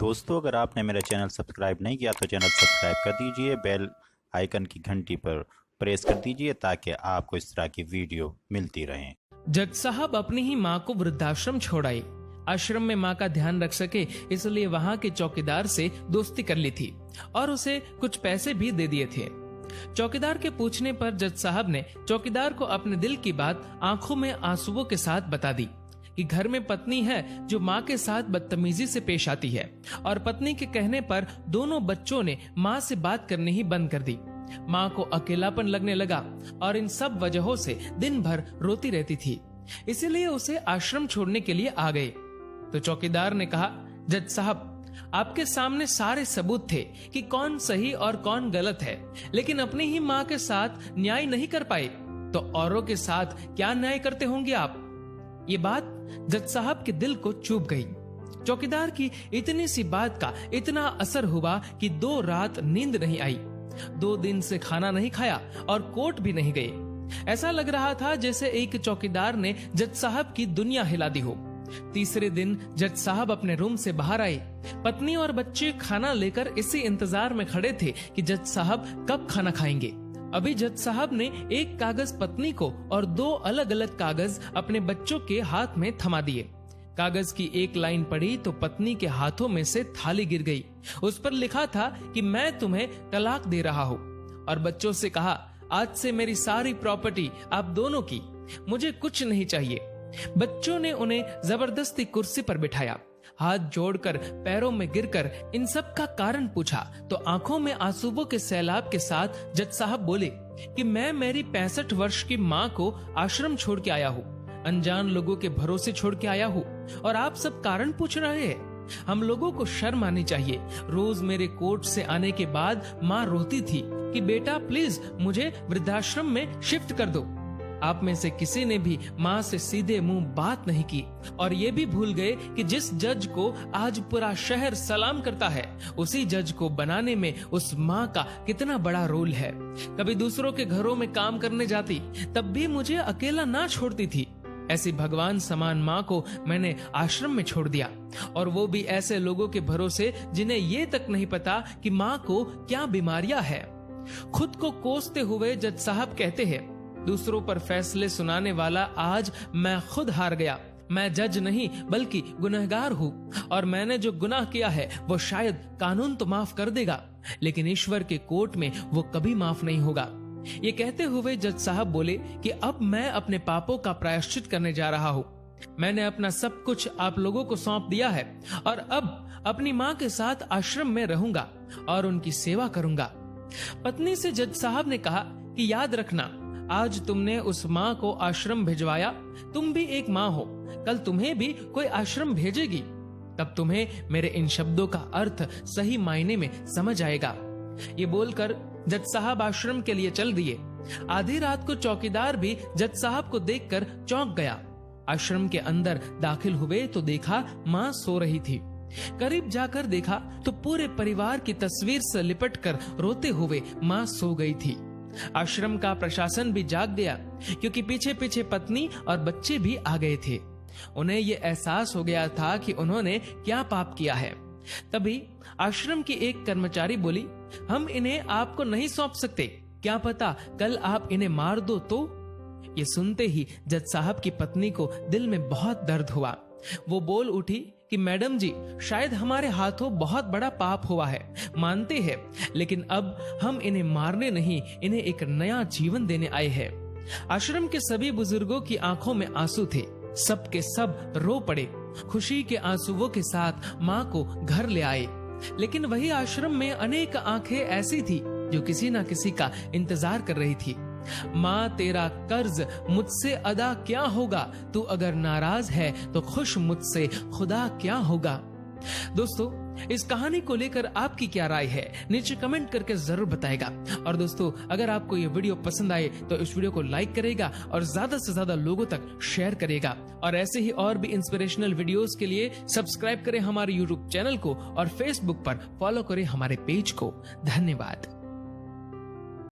दोस्तों, अगर आपने मेरा चैनल सब्सक्राइब नहीं किया तो चैनल सब्सक्राइब कर दीजिए, बेल आइकन की घंटी पर प्रेस कर दीजिए ताकि आपको इस तरह की वीडियो मिलती रहें। जज साहब अपनी ही माँ को वृद्धाश्रम छोड़ आए। आश्रम में माँ का ध्यान रख सके इसलिए वहाँ के चौकीदार से दोस्ती कर ली थी और उसे कुछ पैसे भी दे दिए थे। चौकीदार के पूछने पर जज साहब ने चौकीदार को अपने दिल की बात आंखों में आंसुओं के साथ बता दी कि घर में पत्नी है जो माँ के साथ बदतमीजी से पेश आती है और पत्नी के कहने पर दोनों बच्चों ने माँ से बात करनी ही बंद कर दी। माँ को अकेलापन लगने लगा और इन सब वजहों से दिन भर रोती रहती थी, इसीलिए उसे आश्रम छोड़ने के लिए आ गए। तो चौकीदार ने कहा, जज साहब, आपके सामने सारे सबूत थे कि कौन सही और कौन गलत है, लेकिन अपनी ही माँ के साथ न्याय नहीं कर पाए तो औरों के साथ क्या न्याय करते होंगे आप। ये बात जज साहब के दिल को चुभ गई। चौकीदार की इतनी सी बात का इतना असर हुआ कि 2 रात नींद नहीं आई, 2 दिन से खाना नहीं खाया और कोर्ट भी नहीं गए। ऐसा लग रहा था जैसे एक चौकीदार ने जज साहब की दुनिया हिला दी हो। तीसरे दिन जज साहब अपने रूम से बाहर आए। पत्नी और बच्चे खाना लेकर इसी इंतजार में खड़े थे कि जज साहब कब खाना खाएंगे। अभी जज साहब ने एक कागज पत्नी को और 2 अलग अलग कागज अपने बच्चों के हाथ में थमा दिए। कागज की एक लाइन पढ़ी तो पत्नी के हाथों में से थाली गिर गई। उस पर लिखा था कि मैं तुम्हें तलाक दे रहा हूँ, और बच्चों से कहा, आज से मेरी सारी प्रॉपर्टी आप दोनों की, मुझे कुछ नहीं चाहिए। बच्चों ने उन्हें जबरदस्ती कुर्सी पर बिठाया, हाथ जोड़कर पैरों में गिरकर इन सब का कारण पूछा तो आंखों में आंसुओं के सैलाब के साथ जज साहब बोले कि मैं मेरी 65 वर्ष की माँ को आश्रम छोड़ के आया हूँ, अनजान लोगों के भरोसे छोड़ के आया हूँ, और आप सब कारण पूछ रहे हैं। हम लोगों को शर्म आनी चाहिए। रोज मेरे कोर्ट से आने के बाद माँ रोती थी कि बेटा प्लीज मुझे वृद्धाश्रम में शिफ्ट कर दो। आप में से किसी ने भी माँ से सीधे मुंह बात नहीं की, और ये भी भूल गए कि जिस जज को आज पूरा शहर सलाम करता है, उसी जज को बनाने में उस माँ का कितना बड़ा रोल है। कभी दूसरों के घरों में काम करने जाती तब भी मुझे अकेला ना छोड़ती थी। ऐसी भगवान समान माँ को मैंने आश्रम में छोड़ दिया, और वो भी ऐसे लोगों के भरोसे जिन्हें ये तक नहीं पता कि माँ को क्या बीमारियां है। खुद को कोसते हुए जज साहब कहते हैं, दूसरों पर फैसले सुनाने वाला आज मैं खुद हार गया। मैं जज नहीं बल्कि गुनहगार हूँ, और मैंने जो गुनाह किया है वो शायद कानून तो माफ कर देगा, लेकिन ईश्वर के कोर्ट में वो कभी माफ नहीं होगा। ये कहते हुए जज साहब बोले कि अब मैं अपने पापों का प्रायश्चित करने जा रहा हूँ। मैंने अपना सब कुछ आप लोगों को सौंप दिया है, और अब अपनी माँ के साथ आश्रम में रहूंगा और उनकी सेवा करूंगा। पत्नी से जज साहब ने कहा कि याद रखना, आज तुमने उस माँ को आश्रम भिजवाया, तुम भी एक माँ हो, कल तुम्हें भी कोई आश्रम भेजेगी, तब तुम्हें मेरे इन शब्दों का अर्थ सही मायने में समझ आएगा। ये बोलकर जज साहब आश्रम के लिए चल दिए। आधी रात को चौकीदार भी जज साहब को देखकर चौंक गया। आश्रम के अंदर दाखिल हुए तो देखा माँ सो रही थी। करीब जाकर देखा तो पूरे परिवार की तस्वीर से लिपटकर रोते हुए माँ सो गई थी। आश्रम का प्रशासन भी जाग गया, क्योंकि पीछे पीछे पत्नी और बच्चे भी आ गए थे। उन्हें ये एहसास हो गया था कि उन्होंने क्या पाप किया है। तभी आश्रम की एक कर्मचारी बोली, हम इन्हें आपको नहीं सौंप सकते, क्या पता कल आप इन्हें मार दो तो। ये सुनते ही जज साहब की पत्नी को दिल में बहुत दर्द हुआ। वो बोल उठी कि मैडम जी, शायद हमारे हाथों बहुत बड़ा पाप हुआ है, मानते हैं, लेकिन अब हम इन्हें मारने नहीं, इन्हें एक नया जीवन देने आए हैं। आश्रम के सभी बुजुर्गों की आंखों में आंसू थे, सब के सब रो पड़े। खुशी के आंसुओं के साथ माँ को घर ले आए, लेकिन वही आश्रम में अनेक आंखें ऐसी थी जो किसी ना किसी का इंतजार कर रही थी। माँ, तेरा कर्ज मुझसे अदा क्या होगा, तू अगर नाराज है तो खुश मुझसे खुदा क्या होगा। दोस्तों, इस कहानी को लेकर आपकी क्या राय है, नीचे कमेंट करके जरूर बताएगा। और दोस्तों, अगर आपको ये वीडियो पसंद आए तो इस वीडियो को लाइक करेगा और ज्यादा से ज्यादा लोगों तक शेयर करेगा। और ऐसे ही और भी इंस्पिरेशनल वीडियोस के लिए सब्सक्राइब करें हमारे यूट्यूब चैनल को और फेसबुक पर फॉलो करें हमारे पेज को। धन्यवाद।